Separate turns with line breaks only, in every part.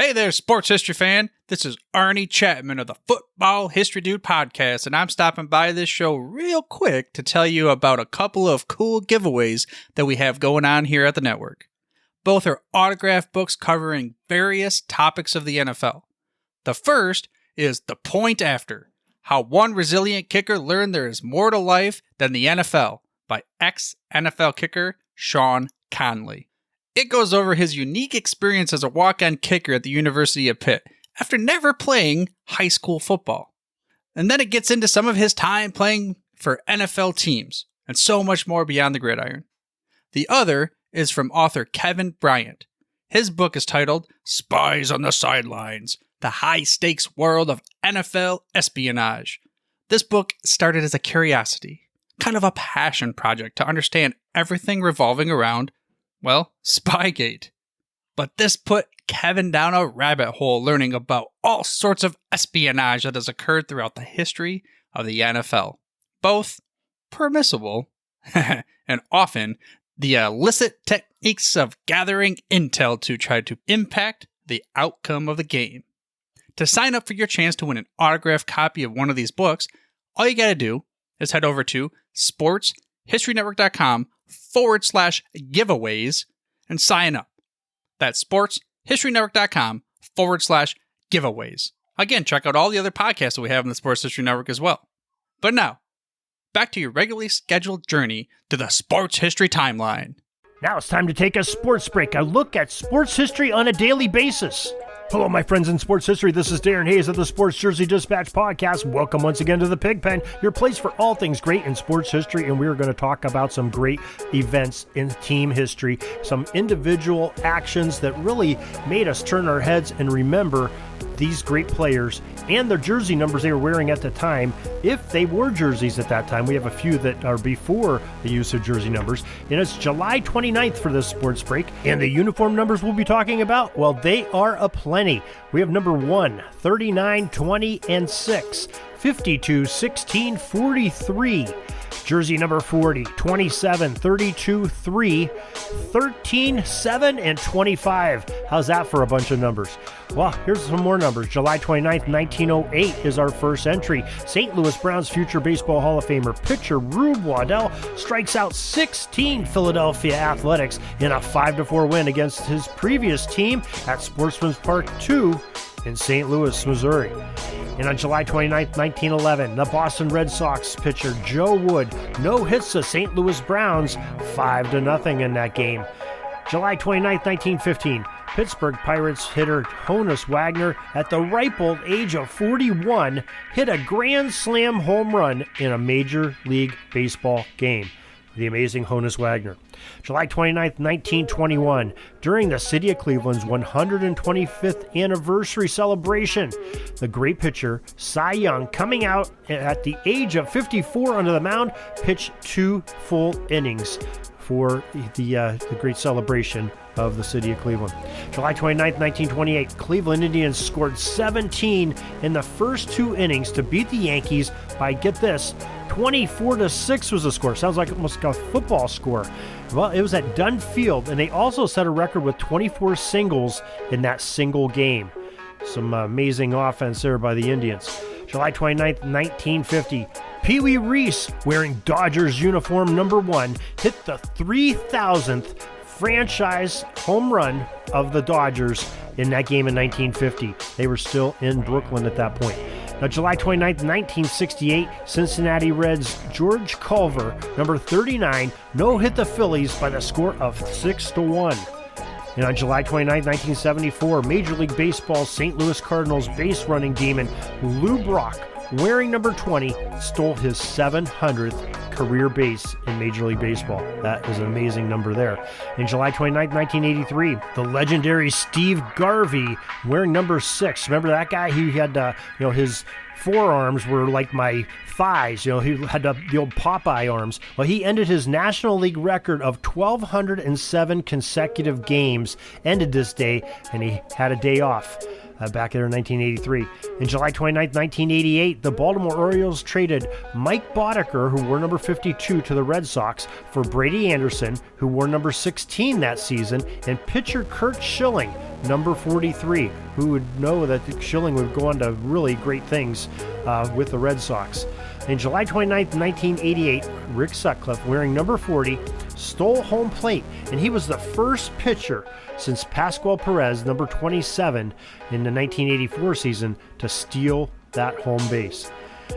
Hey there, sports history fan. This is Arnie Chapman of the Football History Dude podcast, and I'm stopping by this show real quick to tell you about a couple of cool giveaways that we have going on here at the network. Both are autographed books covering various topics of the NFL. The first is The Point After: How One Resilient Kicker Learned There Is More to Life Than the NFL by ex-NFL kicker Sean Conley. It goes over his unique experience as a walk-on kicker at the University of Pitt after never playing high school football. And then it gets into some of his time playing for NFL teams and so much more beyond the gridiron. The other is from author Kevin Bryant. His book is titled Spies on the Sidelines: The High-Stakes World of NFL Espionage. This book started as a curiosity, kind of a passion project to understand everything revolving around, well, Spygate. But this put Kevin down a rabbit hole learning about all sorts of espionage that has occurred throughout the history of the NFL. Both permissible and often the illicit techniques of gathering intel to try to impact the outcome of the game. To sign up for your chance to win an autographed copy of one of these books, all you gotta do is head over to sportshistorynetwork.com/giveaways and sign up. That's sportshistorynetwork.com/giveaways. Again, check out all the other podcasts that we have in the Sports History Network as well. But now, back to your regularly scheduled journey to the sports history timeline.
Now it's time to take a sports break, a look at sports history on a daily basis. Hello, my friends in sports history. This is Darren Hayes of the Sports Jersey Dispatch podcast. Welcome once again to the Pig Pen, your place for all things great in sports history. And we are going to talk about some great events in team history, some individual actions that really made us turn our heads and remember these great players and their jersey numbers they were wearing at the time, if they wore jerseys at that time. We have a few that are before the use of jersey numbers. And it's July 29th for this sports break. And the uniform numbers we'll be talking about, well, they are aplenty. We have number 1, 39, 20, and 6, 52, 16, 43. Jersey number 40, 27, 32, 3, 13, 7, and 25. How's that for a bunch of numbers? Well, here's some more numbers. July 29th, 1908 is our first entry. St. Louis Browns future Baseball Hall of Famer pitcher Rube Waddell strikes out 16 Philadelphia Athletics in a 5-4 win against his previous team at Sportsman's Park 2 in St. Louis, Missouri. And on July 29th, 1911, the Boston Red Sox pitcher Joe Wood no-hits the St. Louis Browns 5-0 in that game. July 29th, 1915, Pittsburgh Pirates hitter Honus Wagner, at the ripe old age of 41, hit a grand slam home run in a Major League Baseball game. The amazing Honus Wagner. July 29th, 1921, during the city of Cleveland's 125th anniversary celebration, the great pitcher Cy Young, coming out at the age of 54 onto the mound, pitched 2 full innings for the great celebration of the city of Cleveland. July 29th, 1928, Cleveland Indians scored 17 in the first 2 innings to beat the Yankees by, get this, 24-6 was the score. Sounds like almost a football score. Well, it was at Dunn Field, and they also set a record with 24 singles in that single game. Some amazing offense there by the Indians. July 29th, 1950, Pee Wee Reese, wearing Dodgers uniform number 1, hit the 3,000th franchise home run of the Dodgers in that game in 1950. They were still in Brooklyn at that point. Now, July 29th, 1968, Cincinnati Reds George Culver, number 39, no-hit the Phillies by the score of 6-1. And on July 29th, 1974, Major League Baseball's St. Louis Cardinals base-running demon Lou Brock, wearing number 20, stole his 700th career base in Major League Baseball. That is an amazing number there. In July 29th, 1983, the legendary Steve Garvey, wearing number 6. Remember that guy? He had, his forearms were like my thighs. He had the old Popeye arms. Well, he ended his National League record of 1,207 consecutive games, ended this day, and he had a day off. Back there in 1983. In July 29, 1988, the Baltimore Orioles traded Mike Boddicker, who wore number 52, to the Red Sox for Brady Anderson, who wore number 16 that season, and pitcher Curt Schilling, number 43. Who would know that Schilling would go on to really great things with the Red Sox. In July 29th, 1988, Rick Sutcliffe, wearing number 40, stole home plate, and he was the first pitcher since Pascual Perez, number 27, in the 1984 season to steal that home base.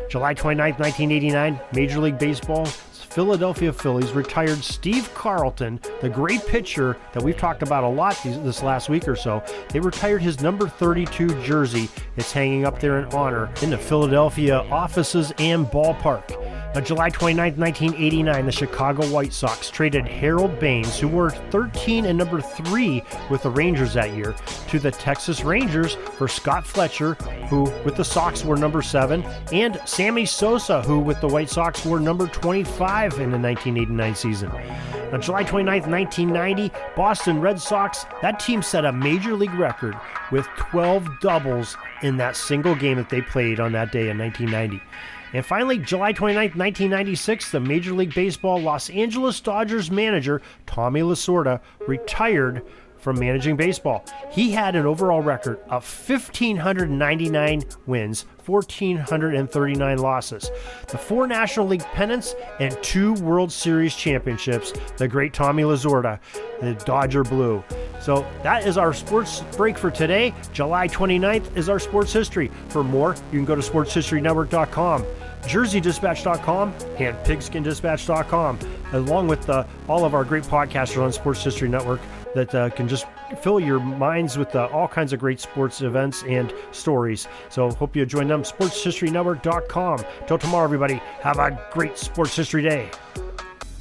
July 29th, 1989, Major League Baseball's Philadelphia Phillies retired Steve Carlton, the great pitcher that we've talked about a lot this last week or so. They retired his number 32 jersey. It's hanging up there in honor in the Philadelphia offices and ballpark. On July 29, 1989, the Chicago White Sox traded Harold Baines, who wore 13 and number 3 with the Rangers that year, to the Texas Rangers for Scott Fletcher, who with the Sox wore number 7, and Sammy Sosa, who with the White Sox wore number 25 in the 1989 season. On July 29, 1990, Boston Red Sox, that team set a major league record with 12 doubles in that single game that they played on that day in 1990. And finally, July 29, 1996, the Major League Baseball Los Angeles Dodgers manager, Tommy Lasorda, retired from managing baseball. He had an overall record of 1,599 wins, 1,439 losses, the 4 National League pennants, and 2 World Series championships. The great Tommy Lasorda, the Dodger Blue. So that is our sports break for today. July 29th is our sports history. For more, you can go to sportshistorynetwork.com, jerseydispatch.com, and pigskindispatch.com, along with all of our great podcasters on Sports History Network that can just fill your minds with all kinds of great sports events and stories. So hope you join them, sportshistorynetwork.com. Till tomorrow, everybody, have a great sports history day.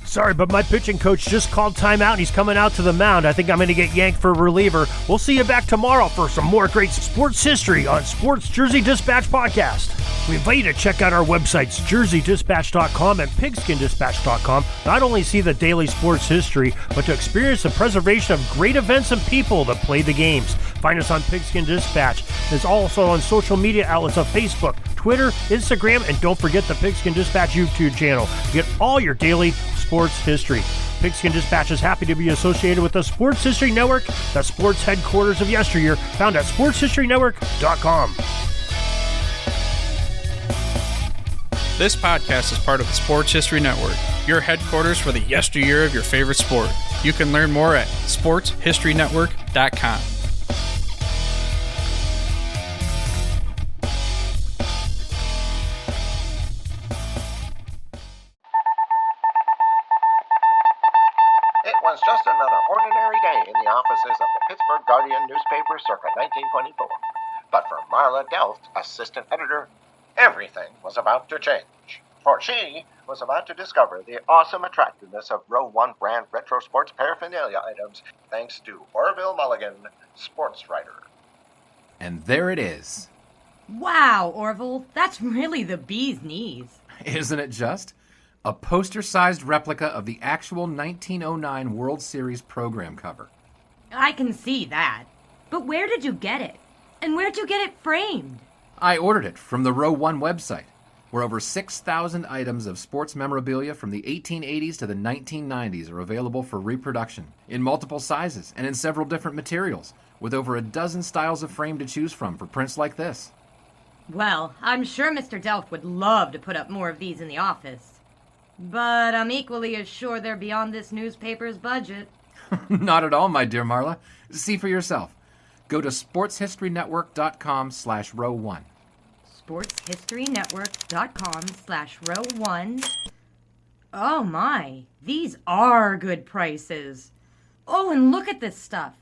Sorry, but my pitching coach just called timeout and he's coming out to the mound. I think I'm going to get yanked for a reliever. We'll see you back tomorrow for some more great sports history on Sports Jersey Dispatch Podcast. We invite you to check out our websites, jerseydispatch.com and pigskindispatch.com. Not only see the daily sports history, but to experience the preservation of great events and people that play the games. Find us on Pigskin Dispatch. It's also on social media outlets on Facebook, Twitter, Instagram, and don't forget the Pigskin Dispatch YouTube channel to get all your daily sports history. Pigskin Dispatch is happy to be associated with the Sports History Network, the sports headquarters of yesteryear, found at sportshistorynetwork.com.
This podcast is part of the Sports History Network, your headquarters for the yesteryear of your favorite sport. You can learn more at sportshistorynetwork.com.
It was just another ordinary day in the offices of the Pittsburgh Guardian newspaper circa 1924. But for Marla Delft, assistant editor, everything was about to change. For she was about to discover the awesome attractiveness of Row 1 brand retro sports paraphernalia items thanks to Orville Mulligan, sports writer.
And there it is.
Wow, Orville, that's really the bee's knees.
Isn't it just? A poster-sized replica of the actual 1909 World Series program cover.
I can see that. But where did you get it? And where'd you get it framed?
I ordered it from the Row 1 website, where over 6,000 items of sports memorabilia from the 1880s to the 1990s are available for reproduction, in multiple sizes and in several different materials, with over a dozen styles of frame to choose from for prints like this.
Well, I'm sure Mr. Delft would love to put up more of these in the office. But I'm equally as sure they're beyond this newspaper's budget.
Not at all, my dear Marla. See for yourself. Go to sportshistorynetwork.com/row1.
sportshistorynetwork.com/row1. Oh my, these are good prices. Oh, and look at this stuff.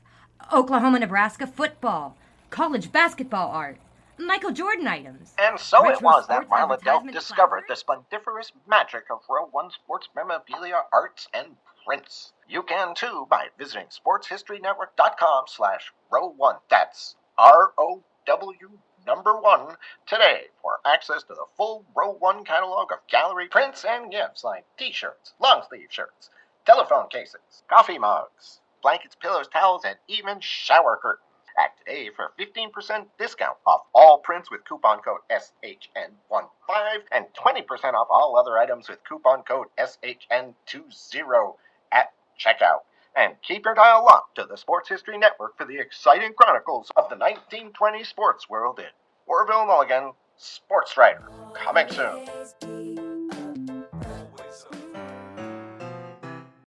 Oklahoma-Nebraska football, college basketball art, Michael Jordan items.
And so
retro
it was that
sports
Marla Delft
advertisement
discovered the
flowers.
splendiferous magic of Row 1 sports memorabilia, arts, and prints. You can too by visiting sportshistorynetwork.com/row1. That's ROW1 today for access to the full Row 1 catalog of gallery prints and gifts like t-shirts, long sleeve shirts, telephone cases, coffee mugs, blankets, pillows, towels, and even shower curtains. Act today for 15% discount off all prints with coupon code SHN15 and 20% off all other items with coupon code SHN20 at checkout. And keep your dial locked to the Sports History Network for the exciting chronicles of the 1920 sports world in Orville Mulligan, Sports Writer. Coming soon.